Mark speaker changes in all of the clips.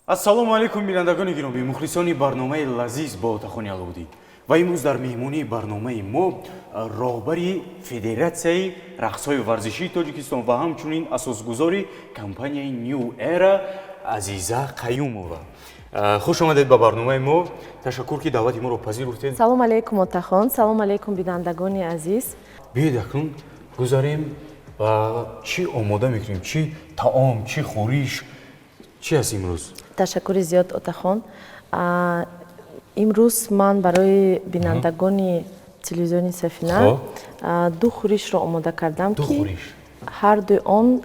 Speaker 1: ассалому алайкум бинандагони гиромӣ, мухлисони барномаи лазиз ба отахони аловдӣ. Ва имрӯз дар меҳмонии барномаи мо роҳбари Федератсияи рақсҳои варзишии Тоҷикистон ва ҳамчунин асосгузори компанияи New Era Азиза Қаюмова. Хуш омадед ба барномаи мо. Ташаккур ки даъвати моро пазируфтед.
Speaker 2: Салом алейкум Отахон, салом алейкум бинандагони азиз.
Speaker 1: Биёед акнун гузарем ва чӣ омода мекунем, чӣ таом, чӣ хӯриш, чӣ аст имрӯз?
Speaker 2: Ташаккури зиёд Отахон. Имрӯз ман барои бинандагони телевизиони Сафина ду хӯришро омода кардам ки ҳарду он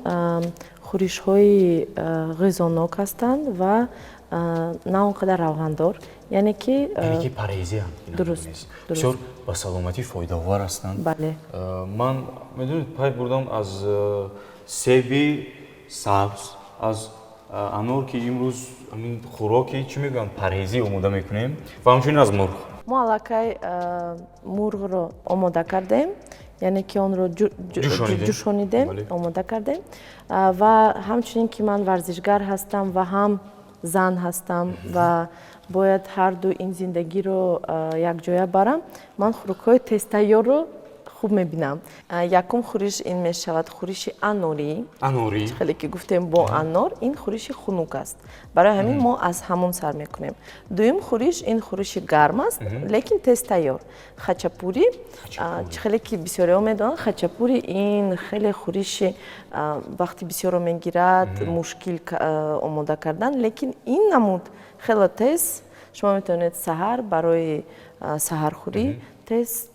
Speaker 2: хӯришҳои ғизонок ҳастанд ва на он қадар равғандор, яъне ки
Speaker 1: парҳезиам.
Speaker 2: дуруст
Speaker 1: бисёр ба саломатӣ фоидаовар ҳастанд.
Speaker 2: бале.
Speaker 1: Ман медонед пай бурдам аз себи сабз, аз анор ки имрӯз ҳамин хӯроки чӣ мегӯянд парҳезӣ омода мекунем ва ҳамчунин аз мурғ.
Speaker 2: Мо аллакай мурғро омода кардем, яъне ки онро ҷӯшонидем, омода кардем ва ҳамчунин ки ман варзишгар ҳастам ва ҳам зан ҳастам ва бояд ҳарду ин зиндагиро якҷоя барам, ман хӯрокҳои тезтайёрро хуб мебинам. Якум хӯриш ин мешавад хӯриши анорӣ. Хеле ки гуфтем бо анор, ин хӯриши хунук аст. Барои ҳамин мо аз ҳамон сар мекунем. Дуюм хӯриш ин хӯриши гарм аст, лекин тезтайёр. Хачапурӣ, хеле ки бисёреҳо медонанд, хачапурӣ ин хеле хӯриши вақти бисёрро мегирад, мушкил омода кардан, лекин ин намуд хеле тез шумо метавонед саҳар барои саҳархӯрӣ тез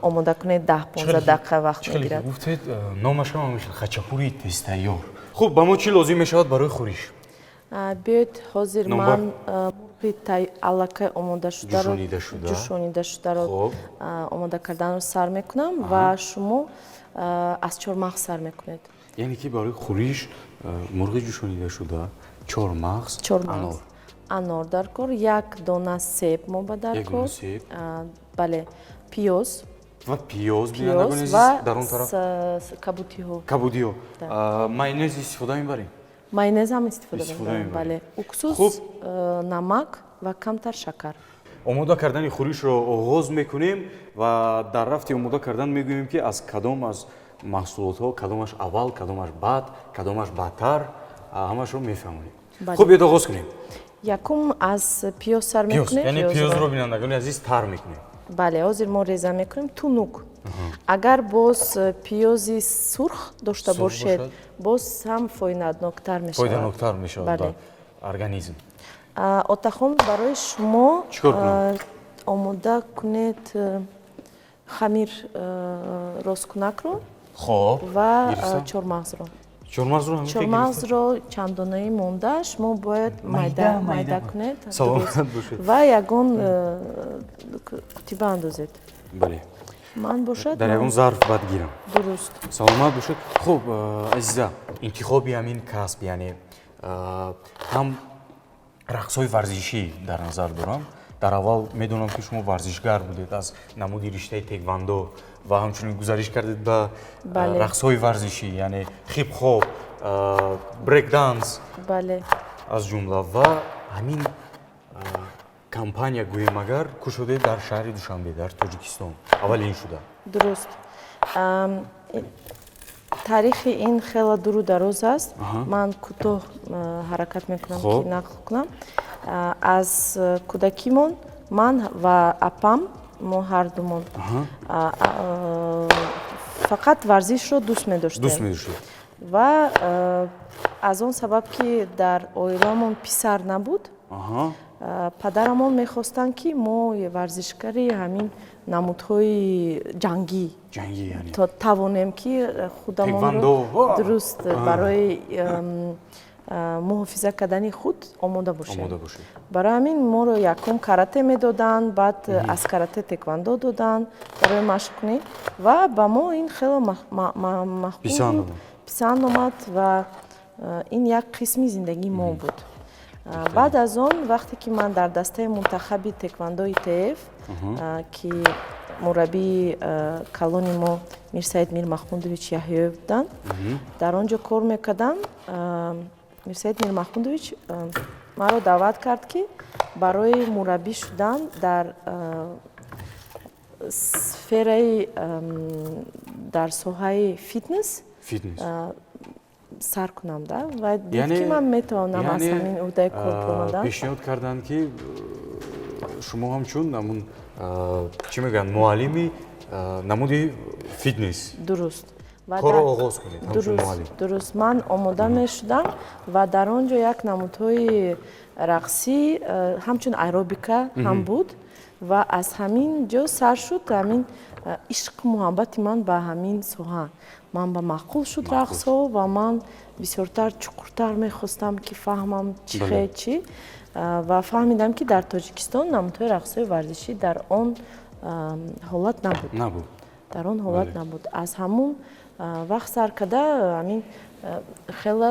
Speaker 2: омода кунед 10-15 дақиқа вақт мегирад.
Speaker 1: Гуфтед номашам ҳамеша хачапурии тезтайёр. Хуб, ба мо чӣ лозим мешавад барои хӯриш?
Speaker 2: Биёед ҳозир ман мурғи аллакай омода шударо, ҷӯшонида шударо омода карданро сар мекунам ва шумо аз чормағз сар мекунед.
Speaker 1: Яъне ки барои хӯриш мурғи ҷӯшонида шуда, чормағз,
Speaker 2: анор дар кор, як дона себ мо ба дар кор, бале, пиёз
Speaker 1: ва дар он тараф кабудиҳо. Майонез истифода мебарем?
Speaker 2: Майонез ҳам истифода мебарем, бале. Уксус, намак ва камтар шакар.
Speaker 1: Омода кардани хӯришро оғоз мекунем ва дар рафти омода кардан мегӯем ки аз кадом аз маҳсулотҳо, кадомаш аввал, кадомаш баъд, кадомаш баъдтар, ҳамашро мефаҳмонем. Хуб, биёед оғоз кунем.
Speaker 2: Якум аз пиёз сар мекунем.
Speaker 1: Яъне пиёзро бинандагони азиз тар мекунем.
Speaker 2: бале, ҳозир мо реза мекунем тунук. Агар боз пиёзи сурх дошта бошед, боз ҳам фоиданоктар мешавад ба
Speaker 1: организм.
Speaker 2: Отахон, барои шумо омода кунед хамир росткунакро ва чормағзро. Чормағзро чандонаи монда шумо бояд майда кунед ва ягон қутиба андозед. Ман бошад
Speaker 1: дар ягон зарф бад гирам.
Speaker 2: Дуруст.
Speaker 1: Саломат бошед. Хуб, азиза, интихоби ҳамин касб, яъне ҳам рақсҳои варзишӣ дар назар дорам. Дар аввал медонам ки шумо варзишгар будед аз намуди риштаи теквандо ва ҳамчунин гузариш кардед ба рақсҳои варзишӣ, яъне хип-хоп, брейк-данс аз ҷумла. Ва ҳамин компания гӯем агар кушодед дар шаҳри Душанбе, дар Тоҷикистон. Аввалин шуда.
Speaker 2: Дуруст. Таърихи ин хеле дуру дароз аст. Ман кӯтоҳ ҳаракат мекунам ки нақл кунам. Аз кӯдакимон ман ва апам, мо ҳардумон фақат варзишро дӯст медоштем. Ва аз он сабаб ки дар оиламон писар набуд, падарамон мехостанд ки мо варзишгари ҳамин намудҳои ҷангӣ то тавонем ки худамонро дуруст барои муҳофиза кардани худ омода бошем. Барои ҳамин моро якум карате медоданд, баъд аз карате теквандо доданд барои машқ кунӣ ва ба мо ин хеле маҳбуб писанд омад ва ин як қисми зиндагии мо буд. Баъд аз он вақте ки ман дар дастаи мунтахаби теквандои ТФ ки мураббии калони мо Мирсаид Мир Маҳмудович Яҳёев буданд, дар он ҷо кор мекардам. Мирсаид Мирмахмудович маро даъват кард ки барои мураббӣ шудан дар сфераи дар соҳаи фитнес сар кунам да ва дид ки ман метавонам аз ҳамин уҳдаи корбонодан
Speaker 1: пешниҳод карданд ки шумо ҳамчун намун чӣ мегӯянд муаллими намуди фитнес
Speaker 2: дуруст
Speaker 1: корро оғоз кунед ҳамчун муаллим.
Speaker 2: Дуруст ман омода мешудам ва дар он ҷо як намудҳои рақсӣ ҳамчун аэробика ҳам буд ва аз ҳамин ҷо сар шуд ҳамин ишқ муҳаббати ман ба ҳамин соҳа. Ман ба маъқул шуд рақсҳо ва ман бисёртар чуқуртар мехостам ки фаҳмам чӣ хел чӣ ва фаҳмидам ки дар Тоҷикистон намудҳои рақсҳои варзишӣ дар он ҳолат набуд. Дар он ҳолат набуд. Аз ҳамун вақт сар карда ҳамин хеле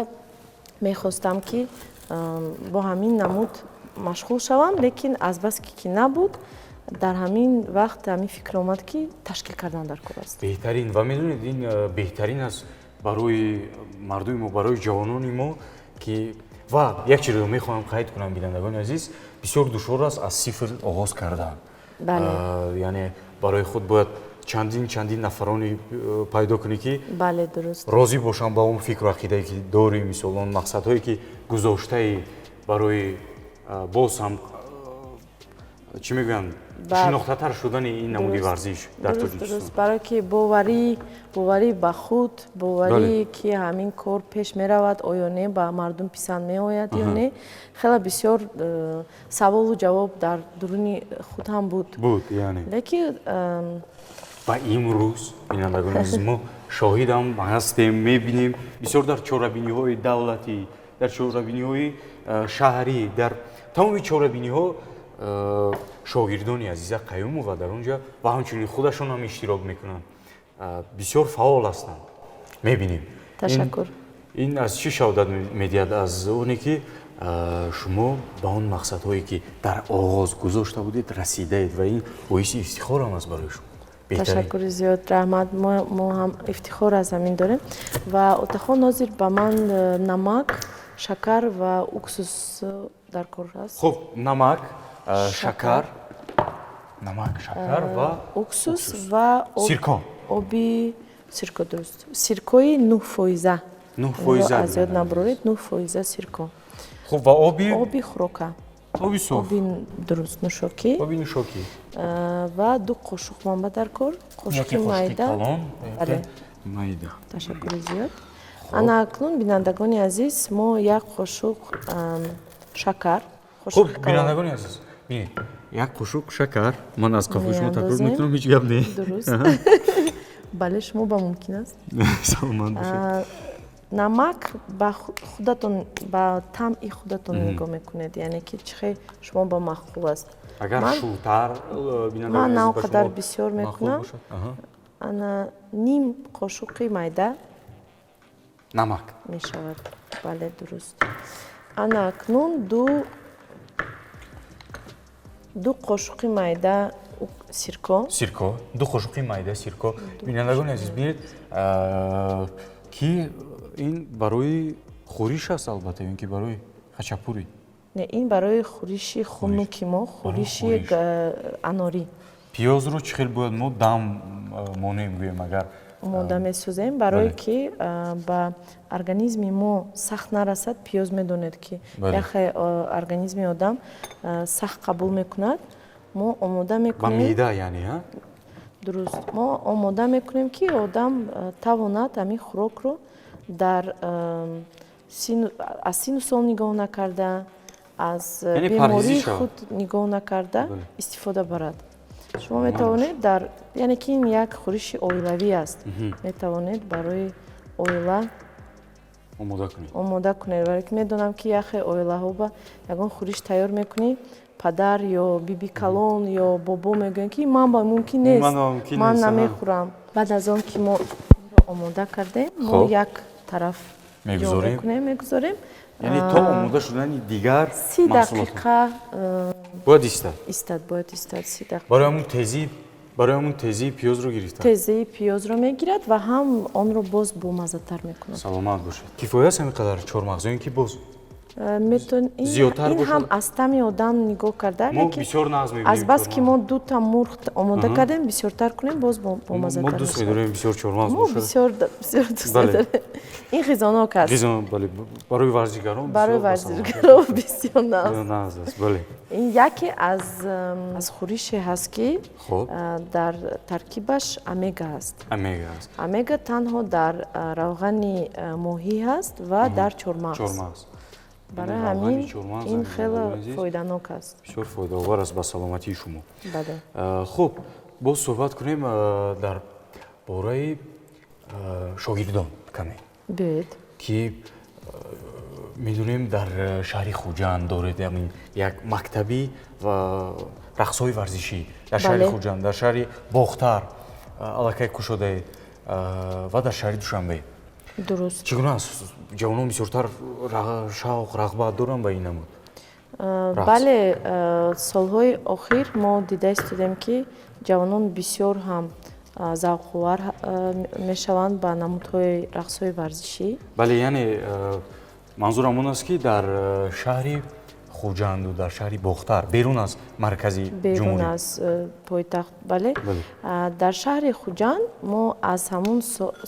Speaker 2: мехостам ки бо ҳамин намуд машғул шавам, лекин азбаски ки набуд, дар ҳамин вақт ҳамин фикр омад ки ташкил кардан дар кор аст.
Speaker 1: Беҳтарин ва медонед ин беҳтарин аст барои мардуми мо, барои ҷавонони мо ки ва як чизро мехоҳам қайд кунам бинандагони азиз, бисёр душвор аст аз сифр оғоз кардан. Яъне барои худ бояд чандин нафарони пайдо кунӣ ки розӣ бошанд ба он фикру ақидае ки дорӣ, мисол он мақсадҳое ки гузоштаи барои боз ҳам чӣ мегӯянд шинохтатар шудани ин намуди варзиш дар Тоҷикистон.
Speaker 2: Барое ки боварӣ ба худ, боварӣ ки ҳамин кор пеш меравад, оё не ба мардум писанд меояд ё не, хеле бисёр саволу ҷавоб дар дуруни худ ҳам буд. Лекин
Speaker 1: ва имрӯз бинандагони азиз мо шоҳидам ҳастем, мебинем бисёр дар чорабиниҳои давлатӣ, дар чорабиниҳои шаҳрӣ, дар тамоми чорабиниҳо шогирдони азиза қаюм ва дар он ҷо ва ҳамчунин худашон ҳам иштирок мекунанд. Бисёр фаъол ҳастанд. Мебинем.
Speaker 2: Ташаккур.
Speaker 1: Ин аз чӣ шаҳодат медиҳад? Аз оне ки шумо ба он мақсадҳое ки дар оғоз гузошта будед расидаед ва ин боиси ифтихор ҳам аст барои шумо.
Speaker 2: Ташаккури зиёд, раҳмат. Мо ҳам ифтихор аз ҳамин дорем ва Отахон Нозир ба ман намак, шакар ва уксус дар кор аст.
Speaker 1: Хуб, намак, шакар ва
Speaker 2: уксус ва
Speaker 1: сирко.
Speaker 2: Оби сирко, дуруст. Сиркои 9%.
Speaker 1: 9%.
Speaker 2: Аз ёд набароред, 9% сирко.
Speaker 1: Хуб, ва оби
Speaker 2: хӯрока.
Speaker 1: Оби суф.
Speaker 2: Оби дуруст, нӯшокӣ.
Speaker 1: Оби нӯшокӣ.
Speaker 2: Ва 2 қошуқ манба дар кор. Қошуқи майда.
Speaker 1: Майда.
Speaker 2: Ташаккури зиёд. Ана акнун бинандагони азиз, мо 1 қошуқ шакар.
Speaker 1: Хуб, бинандагони азиз, бинед. 1 қошуқ шакар. Ман аз қафои шумо такрор мекунам, ҳеҷ гап не.
Speaker 2: Дуруст. Бале, шумо ба мумкин аст.
Speaker 1: Саломат бошед.
Speaker 2: намак ба худатон, ба таъми худатон нигоҳ мекунед, яъне ки чӣ хел шумо ба маъқул аст.
Speaker 1: Агар шӯтар
Speaker 2: ман на он қадар бисёр мекунам. Ана ним қошуқи майда
Speaker 1: намак
Speaker 2: мешавад. Бале, дуруст. Ана акнун 2 қошуқи майда сирко.
Speaker 1: 2 қошуқи майда сирко. Бинандагони азиз, бинед ки ин барои хӯриш аст албатта, ин ки барои хачапурӣ?
Speaker 2: Не, ин барои хӯриши хунуки мо, хӯриши анорӣ.
Speaker 1: Пиёзро чӣ хел бояд мо дам монем гӯем агар
Speaker 2: омода месозем барое ки ба организми мо сахт нарасад. Пиёз медонед ки яхе организми одам сахт қабул мекунад. Мо омода мекунем
Speaker 1: ба меъда, яъне
Speaker 2: дуруст. Мо омода мекунем ки одам тавонад ҳамин хӯрокро дар аз сину сол нигоҳ накарда, аз бемории худ нигоҳ накарда истифода барад. Шумо метавонед дар, яъне ки ин як хӯриши оилавӣ аст. Метавонед барои оила омода кунед. Вале ки медонам ки яхе оилаҳо ба ягон хӯриш тайёр мекунӣ, падар ё биби калон ё бобо мегӯянд ки ман ба мумкин нест, ман намехӯрам. Баъд аз он ки мо омода кардем, мо як тараф мегузорем.
Speaker 1: Яъне то омода шудани дигар
Speaker 2: 30 дақиқа
Speaker 1: бояд истад.
Speaker 2: Бояд истад 30 дақиқа.
Speaker 1: Барои ҳамун тезӣ барои ҳамун тезии пиёзро гирифтан.
Speaker 2: Тезии пиёзро мегирад ва ҳам онро боз бомазатар мекунад.
Speaker 1: Саломат бошед. Кифоя аст ҳамин қадар чормағзо, ин ки боз
Speaker 2: Зиёдтар бошад. Ин ҳам аз тамми одам нигоҳ карда,
Speaker 1: мо бисёр нағз мебинем.
Speaker 2: аз бас ки мо дута мурғ омода кардем, бисёртар кунем, боз бомазатар
Speaker 1: мешавад. Мо дӯст медорем бисёр чормағз
Speaker 2: бошад.
Speaker 1: бошад.
Speaker 2: Мо бисёр дӯст медорем. Ин хизонок аст.
Speaker 1: Бале, барои варзишгарон
Speaker 2: бисёр
Speaker 1: нағз аст. Бале.
Speaker 2: ин яке аз хӯрише ҳаст ки дар таркибаш омега ҳаст. Омега танҳо дар равғани моҳӣ ҳаст ва дар чормағз. барои ҳамин ин хеле фоиданок аст.
Speaker 1: Бисёр фоидаовар аст ба саломатии шумо.
Speaker 2: Бале.
Speaker 1: Хуб, боз суҳбат кунем дар бораи шогирдон каме.
Speaker 2: Биёед.
Speaker 1: Ки медонем дар шаҳри Хуҷанд доред як мактаби ва рақсҳои варзишӣ дар шаҳри Хуҷанд, дар шаҳри Бохтар аллакай кушодаед ва дар шаҳри Душанбе.
Speaker 2: Дуруст.
Speaker 1: Чӣ гуна аст? Ҷавонон бисёртар шавқ, рағбат доранд ба ин намуд?
Speaker 2: Бале, солҳои охир мо дида истодем ки ҷавонон бисёр ҳам завқовар мешаванд ба намудҳои рақсҳои варзишӣ. Бале,
Speaker 1: яъне манзурам он аст ки дар шаҳри Хуҷанду дар шаҳри Бохтар берун аз маркази ҷумҳурӣ,
Speaker 2: берун аз пойтахт, бале. Дар шаҳри Хуҷанд мо аз ҳамун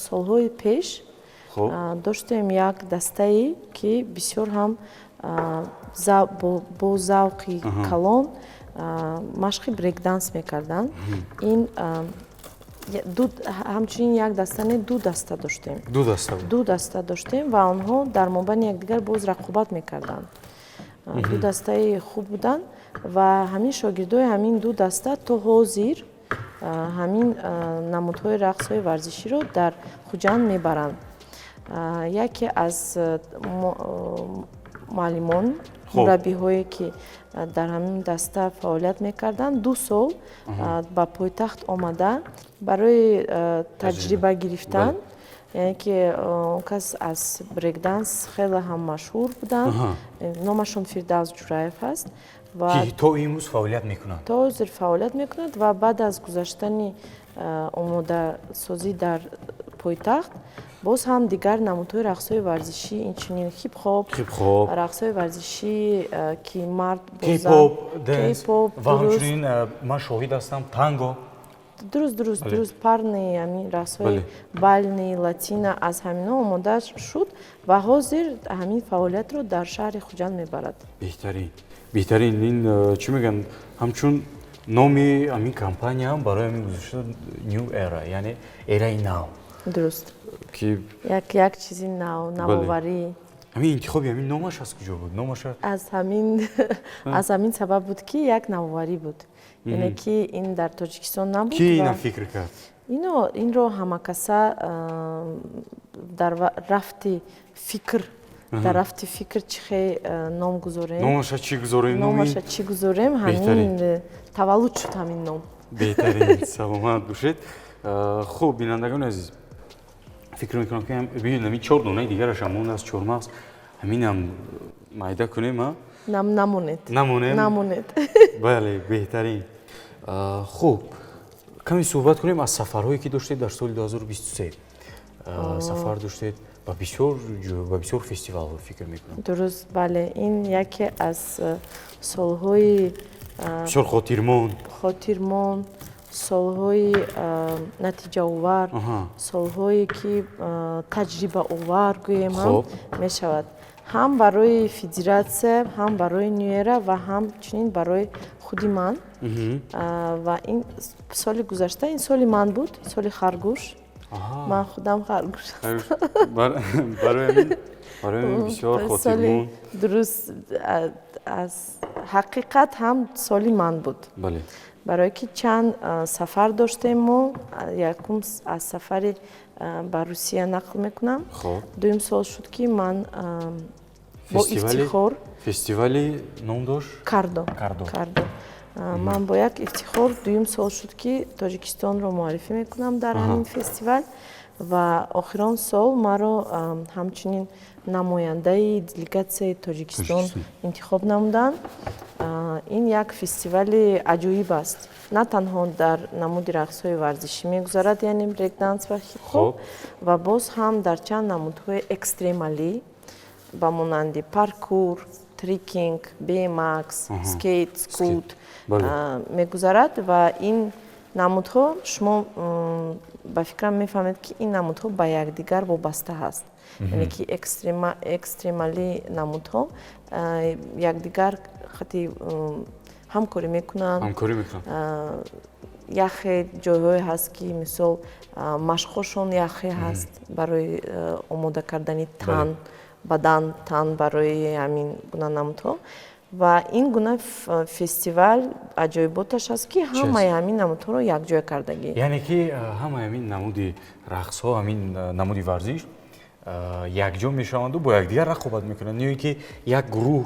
Speaker 2: солҳои пеш доштем як дастае ки бисёр ҳам бо завқи калон машқи брейкданс мекарданд. Ин ҳамчунин як даста не, ду даста доштем. Ду даста доштем ва онҳо дар мобайни якдигар боз рақобат мекарданд. Ду дастаи хуб буданд ва ҳамин шогирдои ҳамин ду даста то ҳозир ҳамин намудҳои рақсҳои варзиширо дар Хуҷанд мебаранд. Яке аз муаллимон, мураббиҳое ки дар ҳамин даста фаъолият мекарданд, 2 сол ба пойтахт омада барои таҷриба гирифтан. яъне ки он кас аз брейкданс хеле ҳам машҳур буданд. Номашон Фирдавс Ҷураев ҳаст.
Speaker 1: Ки то имрӯз фаъолият мекунад.
Speaker 2: То ҳозир фаъолият мекунад ва баъд аз гузаштани омодасозӣ дар пойтахт боз ҳам дигар намудҳои рақсҳои варзишӣ, инчунин хип-хоп, рақсҳои варзишӣ ки мард
Speaker 1: K-pop, ва ҳамчунин ман шоҳид ҳастам танго.
Speaker 2: Дуруст парни, ҳамин рақсҳои бальни, латина аз ҳамино омода шуд ва ҳозир ҳамин фаъолиятро дар шаҳри Хуҷанд мебарад.
Speaker 1: Беҳтарин, ин чӣ мегӯянд, ҳамчун номи ҳамин компанияам барои ҳамин гузошта New Era, яъне эраи нав.
Speaker 2: Дуруст. Як чизи навоварӣ.
Speaker 1: ҳамин интихоби ҳамин номаш аз куҷо буд?
Speaker 2: Аз ҳамин сабаб буд ки як навоварӣ буд. яъне ки ин дар Тоҷикистон набуд.
Speaker 1: Ки ина фикр кард?
Speaker 2: Инро ҳамакаса дар рафти фикр чӣ хел ном гузорем.
Speaker 1: Номаша чӣ гузорем?
Speaker 2: Ҳамин таваллуд шуд ҳамин ном.
Speaker 1: Беҳтарин, саломат бошед. Хуб, бинандагони азиз, фикр мекунам ки ҳамин 4 донаи дигараш ҳамон аст чормағз, ҳаминам майда кунем,
Speaker 2: намонед.
Speaker 1: Бале, беҳтарин. Хуб, каме суҳбат кунем аз сафарҳое ки доштед дар соли 2023. Сафар доштед ба бисёр фестивалҳо фикр мекунам.
Speaker 2: Дуруст, бале, ин яке аз солҳои
Speaker 1: бисёр хотирмон, солҳои натиҷаовар, солҳое ки таҷрибаовар гӯем ҳам мешавад. ҳам барои федератсия, ҳам барои New Era ва ҳамчунин барои худи ман. Ва ин соли гузашта, ин соли ман буд, соли харгӯш. Ман худам харгӯш ҳастам. барои ҳамин бисёр хотирмон.
Speaker 2: Дуруст, аз ҳақиқат ҳам соли ман буд. Барое ки чанд сафар доштем мо. Якум аз сафари ба Русия нақл мекунам. Дуюм сол шуд ки ман бо ифтихор
Speaker 1: фестивали ном дошт
Speaker 2: Кардо. Ман бо як ифтихор дуюм сол шуд ки Тоҷикистонро муаррифӣ мекунам дар ҳамин фестивал ва охирон сол маро ҳамчунин намояндаи делегатсияи Тоҷикистон интихоб намуданд. Ин як фестивали аҷоиб аст. На танҳо дар намуди рақсҳои варзишӣ мегузарад, яъне брейкданс ва хип-хоп, ва боз ҳам дар чанд намудҳои экстремалӣ ба монанди паркур, трикинг, BMX, скейт, скут мегузарад. Ва ин намудҳо шумо ба фикрам мефаҳмед, ки ин намудҳо ба якдигар вобаста ҳаст. Яъне ки экстремалӣ намудҳо якдигар хати ҳамкорӣ мекунанд. Яхе ҷойҳое ҳаст, ки мисол машқҳошон яхе ҳаст барои омода кардани тан, бадан, тан барои ҳамин гуна намудҳо. Ва ин гуна фестивал аҷоиботаш аст, ки ҳамаи ҳамин намудҳоро якҷоя кардагӣ.
Speaker 1: Яъне ки ҳамаи ҳамин намуди рақсҳо, ҳамин намуди варзиш якҷо мешаванду бо якдигар рақобат мекунанд, ё ин ки як гурӯҳ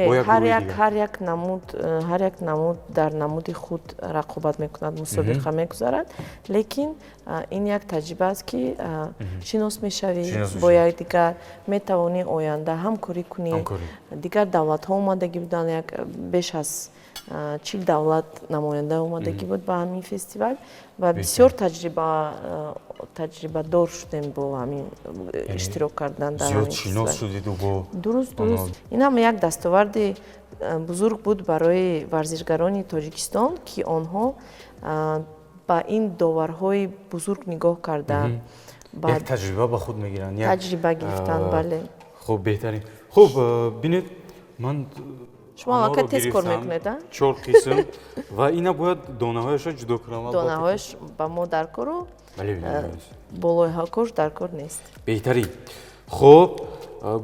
Speaker 1: бо як гурӯҳи дигар? Ҳар як намуд дар намуди худ рақобат мекунад, мусобиқа мегузарад, лекин ин як таҷриба аст, ки шинос мешавӣ бо якдигар, метавонӣ оянда ҳамкорӣ кунӣ. Дигар давлатҳо омадагӣ буданд, як беш аз 40 давлат намоянда омадагӣ буд ба ҳамин фестивал ва бисёр таҷрибадор шудем бо ҳамин иштирок кардан дар ҳамин фестивал. Зиёд шинос шудеду бо дуруст. Ин ҳам як дастоварди бузург буд барои варзишгарони Тоҷикистон, ки онҳо ба ин доварҳои бузург нигоҳ карданд. Як таҷриба ба худ мегиранд.
Speaker 2: Таҷриба гирифтанд, бале.
Speaker 1: Хуб, беҳтарин. Хуб, бинед, ман
Speaker 2: шумо аллакай тез кор мекунед, а?
Speaker 1: 4 қисм ва ина бояд донаҳояшро ҷудо кунам.
Speaker 2: Донаҳояш ба мо дар кору, болои ҳакош дар кор нест.
Speaker 1: Беҳтарин. Хуб,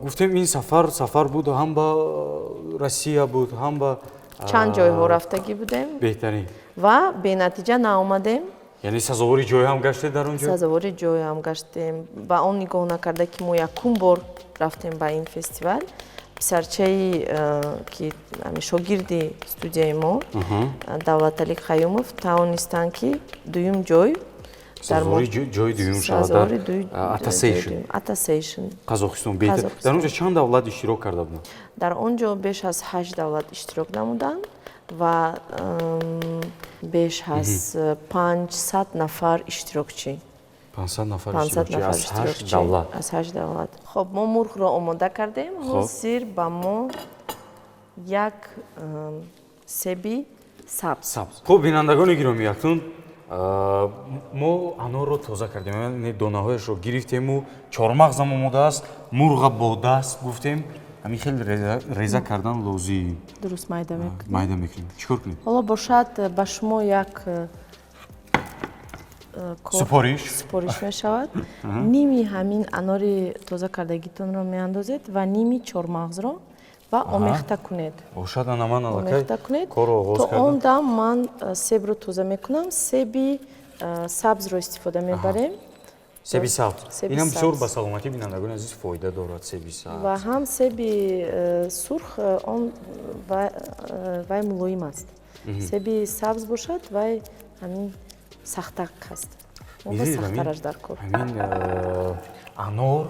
Speaker 1: гуфтем ин сафар буд, ҳам ба Россия буд, ҳам ба
Speaker 2: чанд ҷойҳо рафтагӣ будем.
Speaker 1: Беҳтарин.
Speaker 2: Ва бенатиҷа наомадем.
Speaker 1: Яъне сазовори ҷой ҳам гаштед дар он ҷо?
Speaker 2: Сазовори ҷой ҳам гаштем. Ба он нигоҳ накарда, ки мо якум бор рафтем ба ин фестивал. Писарчаи ки шогирди студияи мо, Давлатали Қаюмов, тавонистанд, ки дуюм ҷой
Speaker 1: сазовори ҷои дуюм шавад дар Атасейшн Қазоқистон. Беҳтар. Дар он ҷо чанд давлат иштирок карда буданд?
Speaker 2: Дар он ҷо беш аз 8 давлат иштирок намуданд ва беш аз 500 нафар иштирокчӣ.
Speaker 1: 500 нафар иштирокчӣ аз 8 давлат.
Speaker 2: Аз 8 давлат. Хоб, мо мурғро омода кардем. Ҳозир ба мо як себи сабз.
Speaker 1: Хуб, бинандагони гиромӣ, актун мо анорро тоза кардем, яъне донаҳояшро гирифтему, чормағзам омода аст, мурға бо даст гуфтем, ҳамин хеле реза кардан лозим.
Speaker 2: Дуруст, майда мекунем.
Speaker 1: Майда мекунем. Чӣ кор кунем?
Speaker 2: ҳоло бошад ба шумо як супориш мешавад. Ними ҳамин анори тоза кардагитонро меандозед ва ними чормағзро ва омехта кунед.
Speaker 1: Бошад, ана ман аллакай корро оғоз кардам.
Speaker 2: То он дам ман себро тоза мекунам. Себи сабзро истифода мебарем.
Speaker 1: Себи сабз. Инам бисёр ба саломатии бинандагони азиз фоида дорад себи сабз.
Speaker 2: Ва ҳам себи сурх, он вай мулоим аст. Себи сабз бошад, вай ҳамин сахтак ҳаст. Он ба сахтараш дар кор.
Speaker 1: Ҳамин анор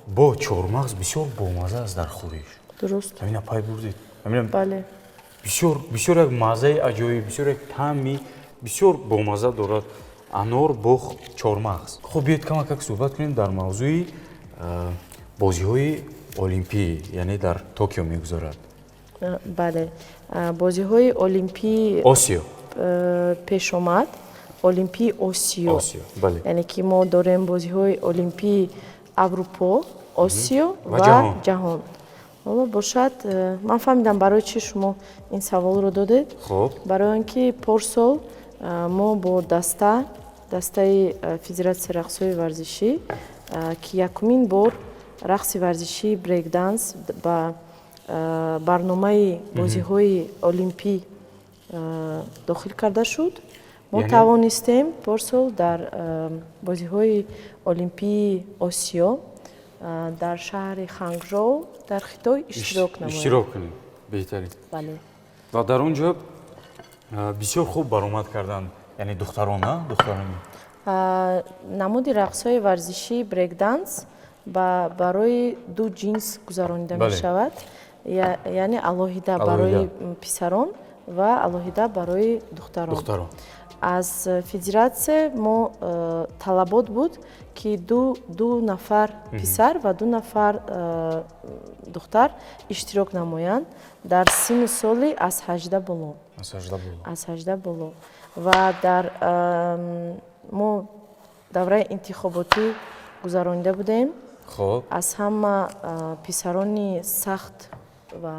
Speaker 1: бо чормағз бисёр бомаза аст дар хӯриш.
Speaker 2: Дуруст.
Speaker 1: Ҳамина пай бурдед.
Speaker 2: Бале.
Speaker 1: Бисёр як маззаи аҷоиб, бисёр як таъми бисёр бомаза дорад анор бо чормағз. Хуб, биёед камакак суҳбат кунем дар мавзӯи бозиҳои олимпӣ, яъне дар Токио мегузарад.
Speaker 2: Бале. Бозиҳои олимпии
Speaker 1: Осиё
Speaker 2: пешомад. Олимпии Осиё. Яъне ки мо дорем бозиҳои олимпии Аврупо, Осиё ва ҷаҳон. ҳоло бошад, ман фаҳмидам барои чӣ шумо ин саволро додед. Барои он ки порсол мо бо дастаи Федератсияи рақсҳои варзишӣ, ки якумин бор рақси варзишии брейкданс ба барномаи бозиҳои олимпӣ дохил карда шуд, мо тавонистем порсол дар бозиҳои олимпии Осиё дар шаҳри Хангжоу дар Хитой иштирок намоем.
Speaker 1: Иштирок кунем. Беҳтарин.
Speaker 2: Бале.
Speaker 1: Ва дар он ҷо бисёр хуб баромад карданд, яъне духтарон, духтарони.
Speaker 2: намуди рақсҳои варзишӣ брейкданс барои ду ҷинс гузаронида мешавад, яъне алоҳида барои писарон ва алоҳида барои духтарон. Аз федератсия мо талабот буд ки ду нафар писар ва ду нафар духтар иштирок намоянд дар синну соли аз 18 боло. Аз 18 боло. Ва дар мо давраи интихоботӣ гузаронида будем. Аз ҳама писарони сахт ва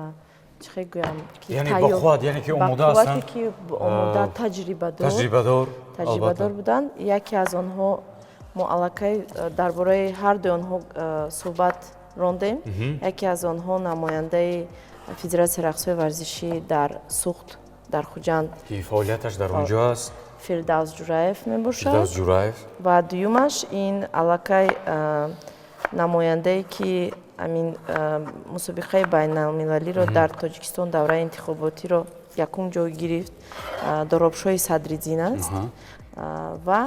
Speaker 2: чӣ хел гӯям
Speaker 1: ки омода
Speaker 2: ки омода таҷрибадор буданд. Яке аз онҳо мо аллакай дар бораи ҳардуи онҳо суҳбат рондем. Яке аз онҳо намояндаи Федератсияи рақсҳои варзишӣ дар Суғд дар Хуҷанд
Speaker 1: ки фаъолияташ дар онҷо аст.
Speaker 2: Фирдавс Ҷураев мебошад. Ва дуюмаш ин аллакай намояндае ки амин мусобиқаи байналмилалиро дар Тоҷикистон давраи интихоботиро якум ҷой гирифт, Доробшоҳи Садриддин аст. Ва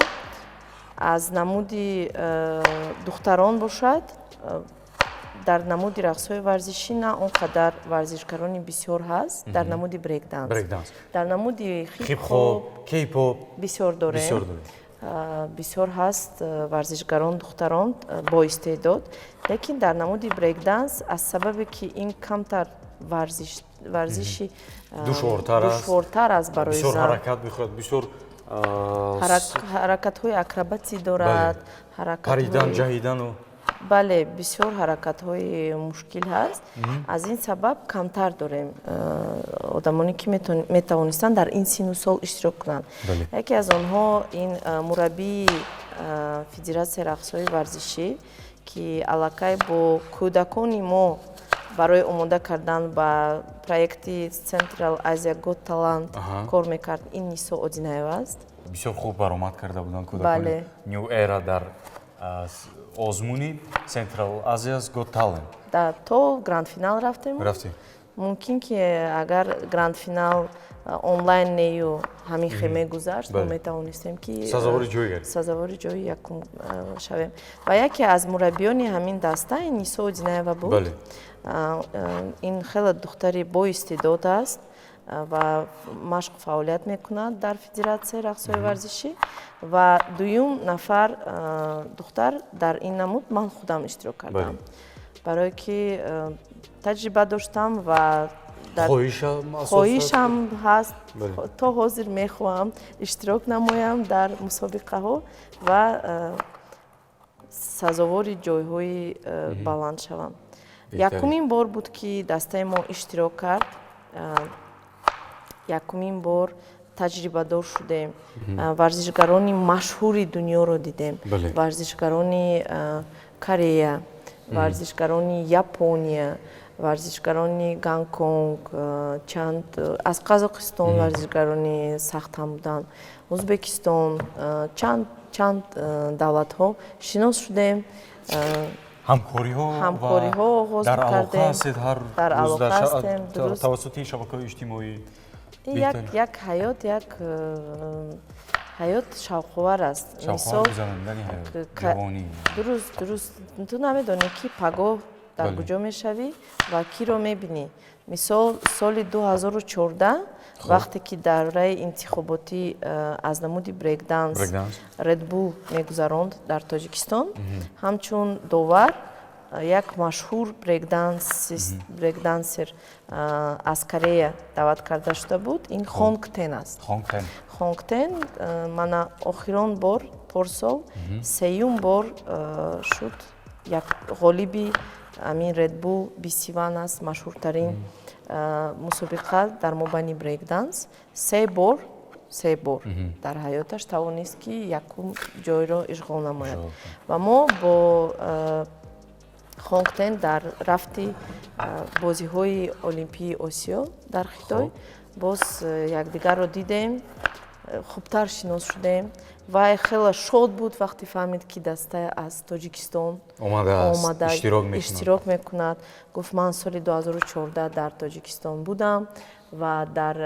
Speaker 2: аз намуди духтарон бошад, дар намуди рақсҳои варзишӣ на он қадар варзишгарони бисёр ҳаст дар намуди брейкданс. Дар намуди хип-хоп, кейпоп бисёр дорем. Бисёр ҳаст варзишгарон духтарон боистеъдод, лекин дар намуди брейкданс аз сабабе ки ин камтар варзиши душвортар аст барои зан, ҳаракатҳои акробатӣ дорад,
Speaker 1: паридан, ҷаҳидану
Speaker 2: бале бисёр ҳаракатҳои мушкил ҳаст. Аз ин сабаб камтар дорем одамоне ки метавонистанд дар ин синну сол иштирок кунанд. Яке аз онҳо ин мураббии Федератсияи рақсҳои варзишӣ ки аллакай бо кӯдакони мо барои омода кардан ба проекти Central Asia Got Talent кор мекард. Ин Нисо Одинаева аст.
Speaker 1: Бисёр хуб баромад карда буданд кӯдакони New Era дар озмуни Central Asia's Got Talent.
Speaker 2: То гранд-финал рафтем. Мумкин ки агар гранд-финал онлайн нею ҳамин хел мегузашт, мо метавонистем ки сазовори ҷои якум шавем. Ва яке аз мураббиёни ҳамин даста ин Нисо Одинаева буд. Ин хеле духтари боистеъдод аст ва машқ фаъолият мекунад дар Федератсияи рақсҳои варзишӣ. Ва дуюм нафар духтар дар ин намуд ман худам иштирок кардам, барое ки таҷриба доштам ва хоҳишам ҳаст. То ҳозир мехоҳам иштирок намоям дар мусобиқаҳо ва сазовори ҷойҳои баланд шавам. Якумин бор буд ки дастаи мо иштирок кард. Якумин бор таҷрибадор шудем. Варзишгарони машҳури дунёро дидем. Варзишгарони Корея, варзишгарони Япония, варзишгарони Гонконг, чанд аз Қазоқистон варзишгарони сахтам буданд, Ӯзбекистон, чанд давлатҳо шинос шудем. ҳамкориҳо оғоз кардем. Дар алоқа ҳастем.
Speaker 1: Тавассути шабакаҳои иҷтимоӣ
Speaker 2: як ҳаёт шавқовар аст. Мисол дуруст ту намедонӣ ки пагоҳ дар куҷо мешавӣ ва киро мебинӣ. Мисол соли 2014 вақте ки давраи интихоботӣ аз намуди брейкданс Red Bull мегузаронд дар Тоҷикистон, ҳамчун довар як машҳур брейкдансер аз Корея даъват карда шуда буд. Ин Хонг Тен аст. Хонг Тен мана охирон бор порсол сеюм бор шуд як ғолиби амин Red Bull BC1 аст, машҳуртарин мусобиқа дар мобайни брейкданс. Се бор дар ҳаёташ тавонист ки якум ҷойро ишғол намояд. Ва мо бо Хонг Тен дар рафти бозиҳои Олимпии Осиё дар Хитой боз якдигарро дидем. хубтар шинос шудем. Вай хела шод буд вақти фаҳмид ки дастая аз Тоҷикистон омада иштирок мекунад. Гуфт ман соли 2014 дар Тоҷикистон будам ва дар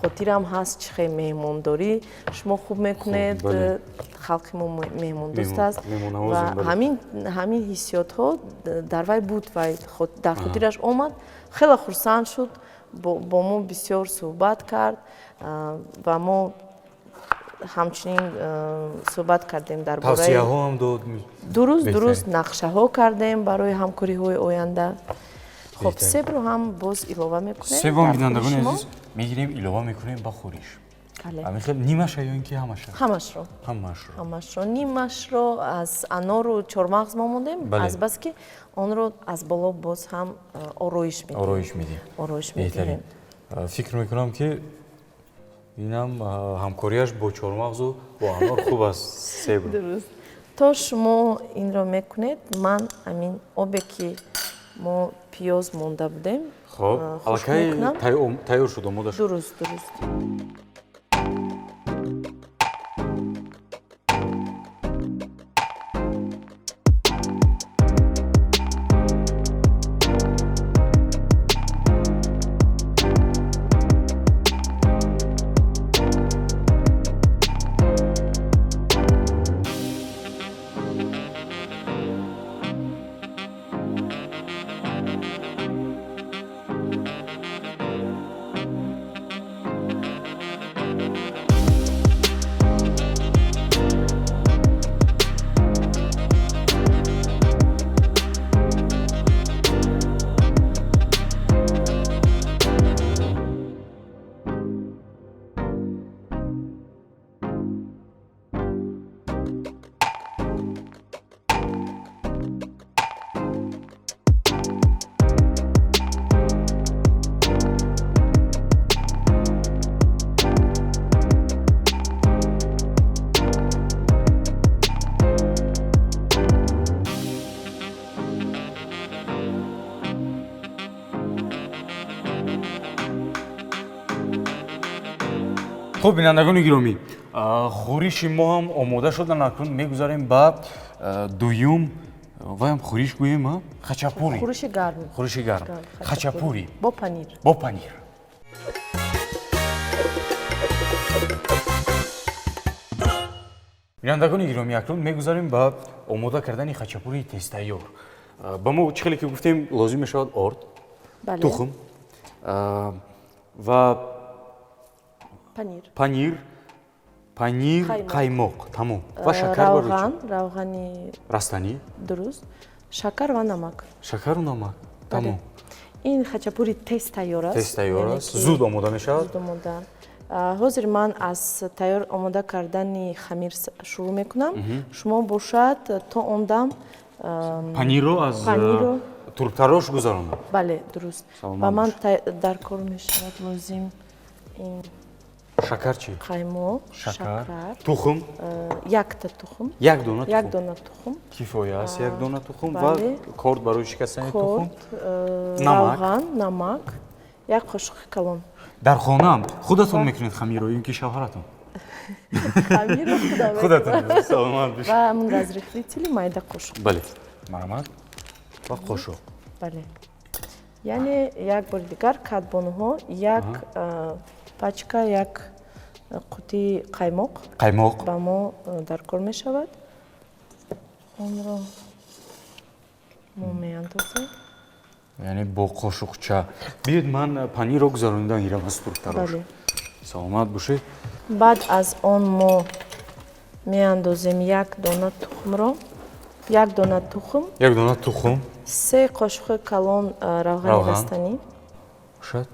Speaker 2: хотирам ҳаст ки хеле меҳмондорӣ шумо хуб мекунед, халқи мо меҳмондӯст аст ва ҳамин ҳиссиётҳо дар вай буд. Вай дар хотираш омад, хеле хурсанд шуд, бо мо бисёр суҳбат кард ва мо ҳамчунин суҳбат кардем дар бораи
Speaker 1: тавсияҳо ҳам дод.
Speaker 2: дуруст нақшаҳо кардем барои ҳамкориҳои оянда. خب سب رو هم باز ilova میکنیم.
Speaker 1: سب هم بینندگان عزیز میگیریم ilova میکنیم با خورش. همین خیلی نیمش یا اینکه همش؟ همش رو. نیمش رو از انار و چهارمغز ما موندیم. از بس که آن رو از بالا باز هم آرایش میدیم. آرایش میدیم. فکر میکنم که اینم همکاریش با چهارمغز و با انار خوب است. سب.
Speaker 2: درست. تا شما این رو میکنید من همین آبی که ما پیاز مونده بودیم.
Speaker 1: خب الکی تیار شد آماده شد.
Speaker 2: درست.
Speaker 1: خب بینندگان گرامی خورش ما هم آماده شدن. اکنون میگذاریم با دویم و هم خورش گوییم خچاپوری. خورش گرم. خچاپوری با پنیر. بینندگان گرامی اکنون میگذاریم با آماده کردن خچاپوری تستایور. با ما چه که گفتیم لازم شود آرد، تخم و پنیر قایماق تمام و شکر
Speaker 2: روغنی
Speaker 1: رستنی
Speaker 2: درست شکر و نمک
Speaker 1: تمام.
Speaker 2: این خچاپوری تستایور است.
Speaker 1: زود آماده میشود.
Speaker 2: حاضر من از تیار آماده کردن خمیر شروع میکنم. شما باشد تا اون
Speaker 1: پنیر رو از ترک‌تراش گذارم.
Speaker 2: بله درست. و من در کار میشود لازم این
Speaker 1: شکر چی؟
Speaker 2: قایماق،
Speaker 1: شکر، تخم،
Speaker 2: یک تخم،
Speaker 1: یک دونه
Speaker 2: تخم،
Speaker 1: کیفایه است یک دونه تخم و کارد برای شکستن تخم،
Speaker 2: نمک، یک قاشق کلان.
Speaker 1: در خانه خودتون میکنید خمیر رو اینکه شوهرتون؟
Speaker 2: خمیر رو
Speaker 1: خودتون. سلامت باشید.
Speaker 2: و من разрыхлитель майда قاشق.
Speaker 1: بله. مرحمت. و قاشق.
Speaker 2: بله. یعنی یک بار دیگر کدبانها یک پاچکا یک قوطی قایماق با ما در کار می شود. اون رو ما می اندازیم.
Speaker 1: یعنی با قاشقچه. بیاید من پنیر رو گذاروندم گیرم از ترک‌تراش. سلامت باشید.
Speaker 2: بعد از اون ما می اندازیم یک دانه تخم رو. یک دانه تخم. 3 قاشق کلان روغن رستنی.
Speaker 1: شد.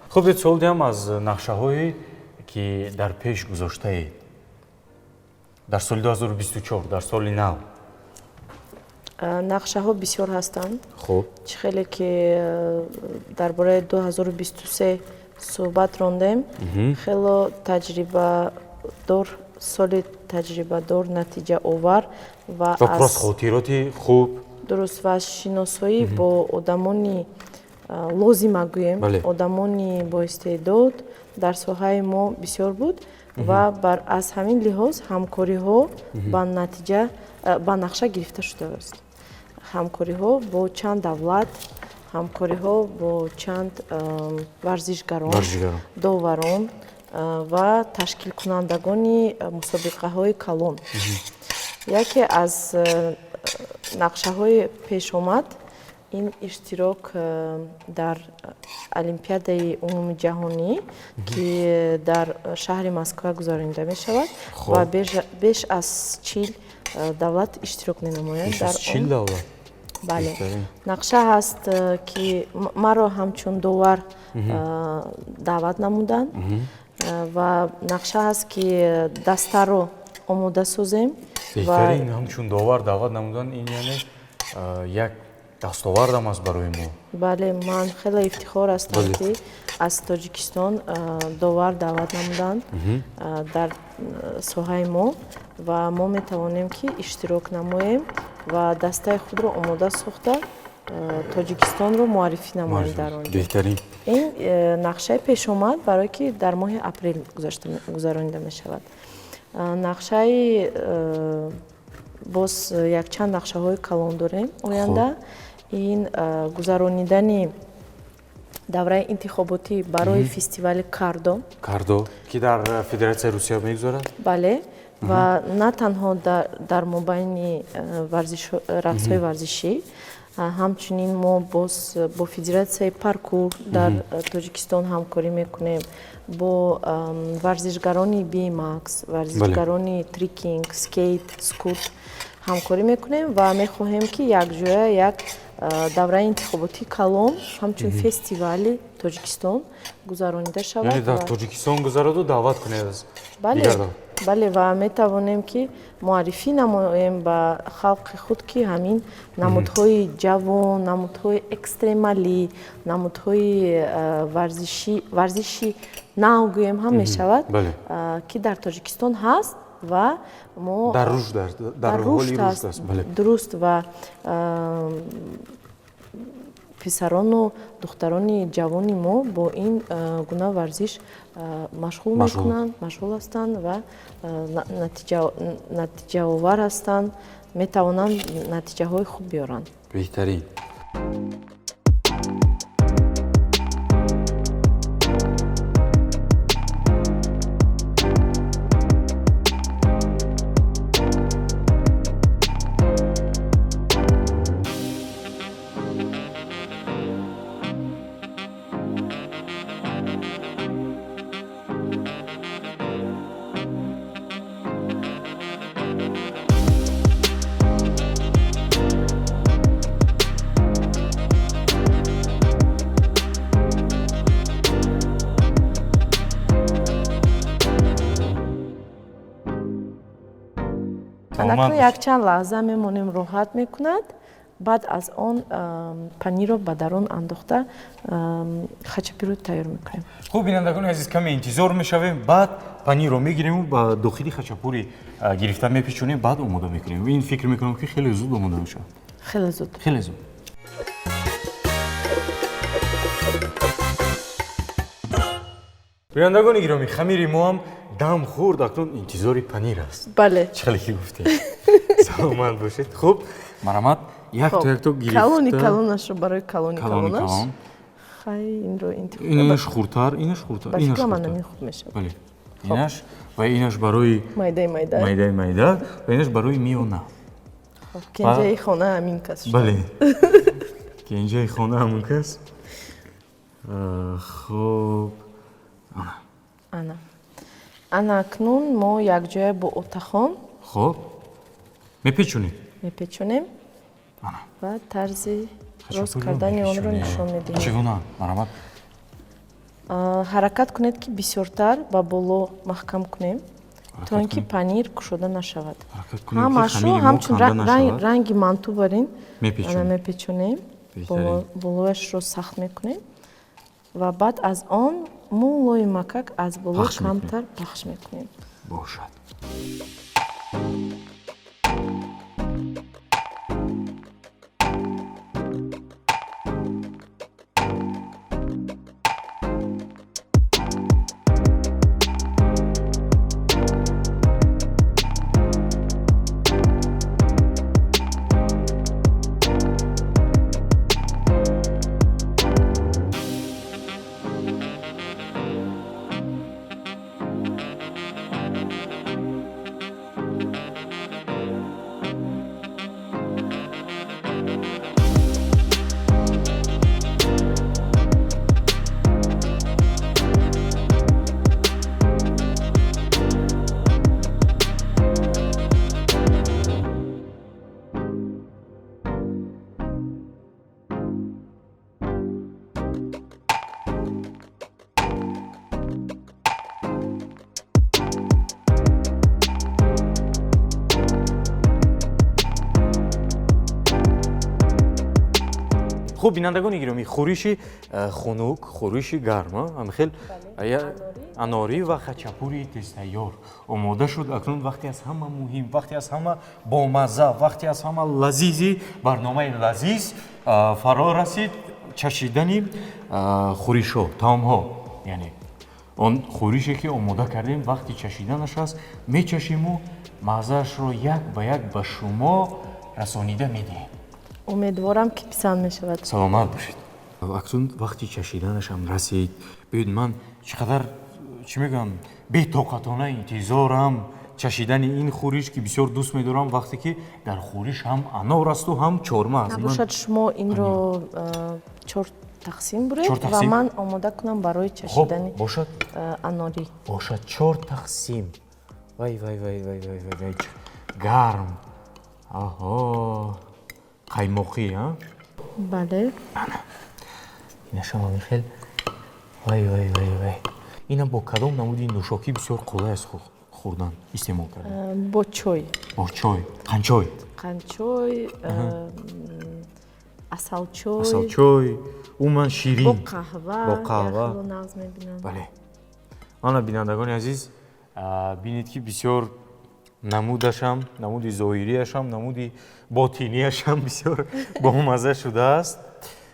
Speaker 1: خب یه سوال دیم از نقشه هایی که در پیش گذاشته اید در سال 2024 در سال نو.
Speaker 2: نقشه ها بسیار هستند.
Speaker 1: خب
Speaker 2: خیلی که درباره 2023 صحبت راندیم. خیلی تجربه دار سال تجربه دار نتیجه آور و
Speaker 1: از خاطراتی خوب
Speaker 2: درست و شناسایی با آدمانی лозим мегӯем
Speaker 1: Бале.
Speaker 2: одамони боистеъдод дар соҳаи мо бисёр буд ва аз ҳамин лиҳоз ҳамкориҳо ба нақша гирифта шудааст. ҳамкориҳо бо чанд давлат, ҳамкориҳо бо чанд варзишгарон, доварон ва ташкилкунандагони мусобиқаҳои калон. яке аз нақшаҳои пешомад ин иштирок дар олимпиадаи умумиҷаҳонӣ ки дар шаҳри Москва гузаронида мешавад ва беш аз 40 давлат иштирок менамоянд дар он.
Speaker 1: давлат.
Speaker 2: бале. нақша ҳаст ки маро ҳамчун довар даъват намуданд ва нақша ҳаст ки дастаро омода созем.
Speaker 1: беҳтарин ҳамчун довар даъват намуданд, ин яъне як дастовардам аст барои мо.
Speaker 2: бале, ман хеле ифтихор ҳастам ки аз Тоҷикистон довар даъват намуданд дар соҳаи мо ва мо метавонем ки иштирок намоем ва дастаи худро омода сохта Тоҷикистонро муаррифӣ намоем дар он ҷо.
Speaker 1: беҳтарин.
Speaker 2: ин нақшаи пешомад барое ки дар моҳи апрел гузаронида мешавад. нақшаи боз якчанд нақшаҳои калон дорем оянда. ин гузаронидани давраи интихоботӣ барои фестивали кардо
Speaker 1: ки дар Федератсияи Русия мегузарад.
Speaker 2: бале, ва на танҳо дар мобайни рақсҳои варзишӣ, ҳамчунин мо боз бо Федератсияи паркур дар Тоҷикистон ҳамкорӣ мекунем, бо варзишгарони BMX, варзишгарони трикинг, скейт, скут ҳамкорӣ мекунем ва мехоҳем ки якҷоя як давраи интихоботии калон ҳамчун фестивали Тоҷикистон гузаронида шавад.
Speaker 1: Яъне дар Тоҷикистон гузароду даъват кунед аз дигар давлат.
Speaker 2: бале, ва метавонем ки муаррифӣ намоем ба халқи худ ки ҳамин намудҳои ҷавон, намудҳои экстремалӣ, намудҳои варзиши нав гӯем ҳам мешавад, ки дар Тоҷикистон ҳаст ва мо
Speaker 1: дар ҳоли рушд аст.
Speaker 2: дуруст ва писарону духтарони ҷавони мо бо ин гуна варзиш машғул мекунанд, машғул ҳастанд ва натиҷаовар ҳастанд, метавонанд натиҷаҳои хуб биёранд.
Speaker 1: беҳтарин.
Speaker 2: анакун якчанд лаҳза мемонем роҳат мекунад, баъд аз он панирро ба дарун андохта хачапиро тайёр мекунем.
Speaker 1: хуб, бинандагони азиз, каме интизор мешавем, баъд панирро мегирему ба дохили хачапури гирифта мепечонем, баъд омода мекунем. ин фикр мекунам ки хеле зуд омода мешавад.
Speaker 2: хеле зуд.
Speaker 1: бинандагони гиромӣ, хамири мо ҳам дам хӯрд, акнун интизори панир аст.
Speaker 2: бале,
Speaker 1: чӣ хеле ки гуфтем. саломат бошед. хуб, марамат як то гирифта
Speaker 2: калонашро барои калони калонаш хай инро
Speaker 1: инаш хурдтар, инаш
Speaker 2: ба фикра ман намин хуб мешавад.
Speaker 1: бале, инаш ва инаш барои майдаи майда ва инаш барои миёна.
Speaker 2: кенҷаи хона ҳамин кас шуд.
Speaker 1: бале, кенҷаи хона ҳамин кас. хуб,
Speaker 2: ана акнун мо якҷоя бо отахон
Speaker 1: хуб
Speaker 2: мепечонем ва тарзи рост кардани онро нишон медиҳем.
Speaker 1: чӣ гуна марамат?
Speaker 2: ҳаракат кунед ки бисёртар ба боло маҳкам кунем то ин ки панир кушода нашавад. ҳамашро ҳамчун ранги манту барин мепечонем, болояшро сахт мекунем ва баъд аз он мулои макак аз боло камтар пахш мекунем.
Speaker 1: бошад. хуб бинандагони гиромӣ хӯриши хунук хӯриши гарм ҳамихел анорӣ ва хачапури тезтайёр омода шуд. Акнун вақте аз ҳама муҳим, вақте аз ҳама бомазза, вақте аз ҳама лазизи барномаи лазиз фаро расид чашидани хӯришҳо таомҳо, яъне он хӯрише ки омода кардем вақти чашиданаш аст мечашиму маззаашро як ба як ба шумо расонида медиҳем.
Speaker 2: умедворам ки писанд мешавад.
Speaker 1: Саломат бошед. Акнун вақти чашиданашам расид. Биёд ман чиқадар чӣ мегӯям бетоқатона интизорам чашидани ин хӯриш ки бисёр дӯст медорам вақте ки дар хӯриш ҳам анор асту ҳам чорма аст.
Speaker 2: Набошад шумо инро 4 тақсим буред ва ман омода кунам барои чашидани анорӣ.
Speaker 1: Бошад 4 тақсим. Вай гарм. Аҳо қаймоқӣ а?
Speaker 2: Бале.
Speaker 1: Инашам михел. Вай. Ина бо кадом намуди нӯшокӣ бисёр қулай аст хӯрдан истеъмол кардан?
Speaker 2: Бо чой.
Speaker 1: Бо чой. Қанчой.
Speaker 2: Қанчой, асалчой.
Speaker 1: Асалчой. Умуман ширин.
Speaker 2: Бо қаҳва.
Speaker 1: Бо қаҳва.
Speaker 2: Яхло нағз мебинам.
Speaker 1: Бале. Мана бинандагони азиз бинед ки бисёр намудашам, намуди зоҳириашам, намуди ботиниашам бисёр бомазза шудааст.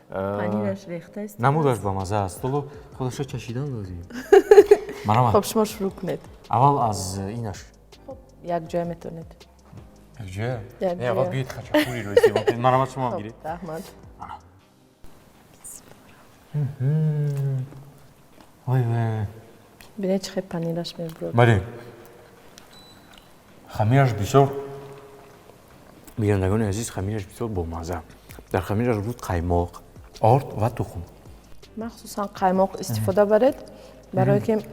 Speaker 2: Панираш рехта аст.
Speaker 1: Намудаш бомазза аст. Толо худаша чашидан лозим. Марамад.
Speaker 2: Хоб шумо шурӯъ кунед.
Speaker 1: Аввал аз инаш.
Speaker 2: Якҷоя метавонед.
Speaker 1: Якҷоя?
Speaker 2: Якҷоя.
Speaker 1: Не, аввал биёед хачапуриро истеъмол кунед. Марамад шумо ҳам гиред.
Speaker 2: Раҳмат.
Speaker 1: Вай.
Speaker 2: Бинед чӣ хел панираш мебурад.
Speaker 1: Бале. Хамираш бисёр бинандагони азиз хамираш бисёр бомазза. Дар хамираш буд қаймоқ, орд ва тухм.
Speaker 2: махсусан қаймоқ истифода баред, барое ки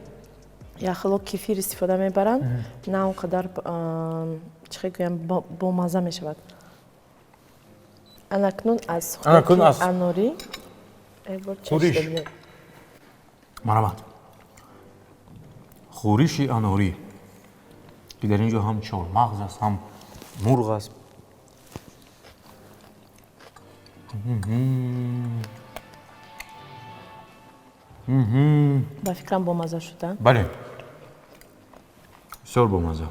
Speaker 2: яхло кефир истифода мебаранд, на он қадар чӣ хел гӯям бомазза мешавад. Анакнун аз хӯроки анорӣ ебор чашида бинед.
Speaker 1: Марамад. Хӯриши анорӣ ки дар ин ҷо ҳам чормағз аст, ҳам мурғ аст.
Speaker 2: Ба фикрам бомазза шуда.
Speaker 1: Бале. Бисёр бомазза.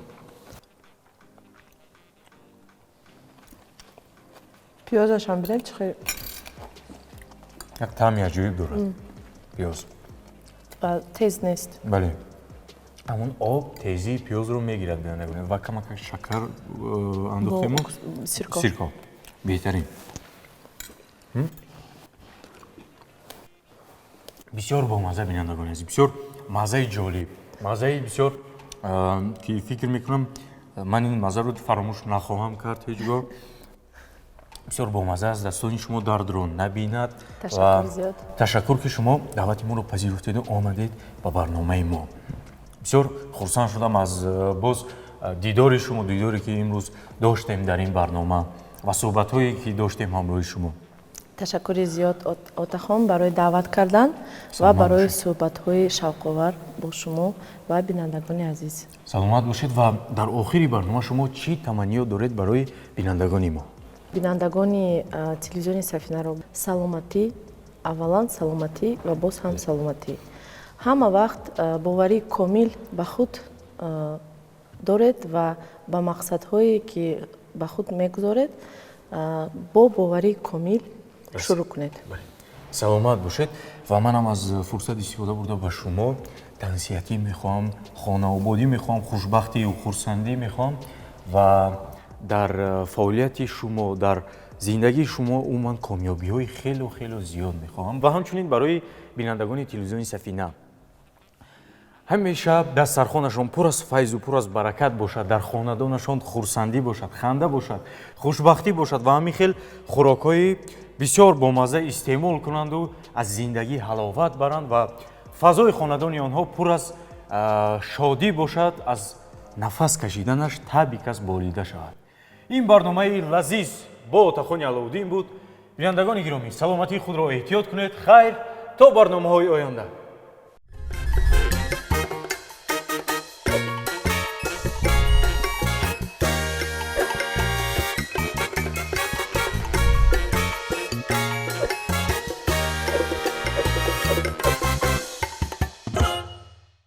Speaker 2: пиёзашам бинед чӣ хел
Speaker 1: Як таъми аҷиб дорад. Пиёз.
Speaker 2: ва тез нест.
Speaker 1: Бале. Ҳамон об тезии пиёзро мегирад бинандагони ва камака шакар андохтему сирко. Беҳтарин. Бисёр бомазза бинандагони азиз, бисёр маззаи ҷолиб, маззаи бисёр ки фикр мекунам ман ин маззаро фаромӯш нахоҳам кард ҳеҷ гоҳ. Бисёр бомазза аст, дастони шумо дардро набинад ва ташаккур ки шумо даъвати моро пазируфтеду омадед ба барномаи мо. Бисёр хурсанд шудам аз боз дидори шумо, дидоре ки имрӯз доштем дар ин барнома ва суҳбатҳое ки доштем ҳамроҳи шумо.
Speaker 2: ташаккури зиёд Отахон барои даъват кардан ва барои суҳбатҳои шавқовар бо шумо ва бинандагони азиз.
Speaker 1: Саломат бошед ва дар охири барнома шумо чӣ таманниё доред барои бинандагони мо?
Speaker 2: бинандагони телевизиони Сафинаро саломатӣ, аввалан саломатӣ ва боз ҳам саломатӣ. Ҳама вақт боварии комил ба худ доред ва ба мақсадҳое ки ба худ мегузоред бо боварии комил шурӯъ кунед.
Speaker 1: Саломат бошед ва манам аз фурсат истифода бурда ба шумо тансиҳатӣ мехоҳам, хонаободӣ мехоҳам, хушбахтию хурсандӣ мехоҳам ва дар фаъолияти шумо, дар зиндагии шумо умуман комёбиҳои хело зиёд мехоҳам ва ҳамчунин барои бинандагони телевизиони Сафина. ҳамеша дастархонашон пур аз файзу пур аз баракат бошад, дар хонадонашон хурсандӣ бошад, ханда бошад, хушбахтӣ бошад ва ҳамин хел хӯрокҳои бисёр бомазза истеъмол кунанду аз зиндагӣ ҳаловат баранд ва фазои хонадони онҳо пур аз шодӣ бошад, аз нафас кашиданаш таби кас болида шавад. ин барномаи лазиз бо Отахони Аловдин буд. бинандагони гиромӣ, саломатии худро эҳтиёт кунед. Хайр, то барномаҳои оянда.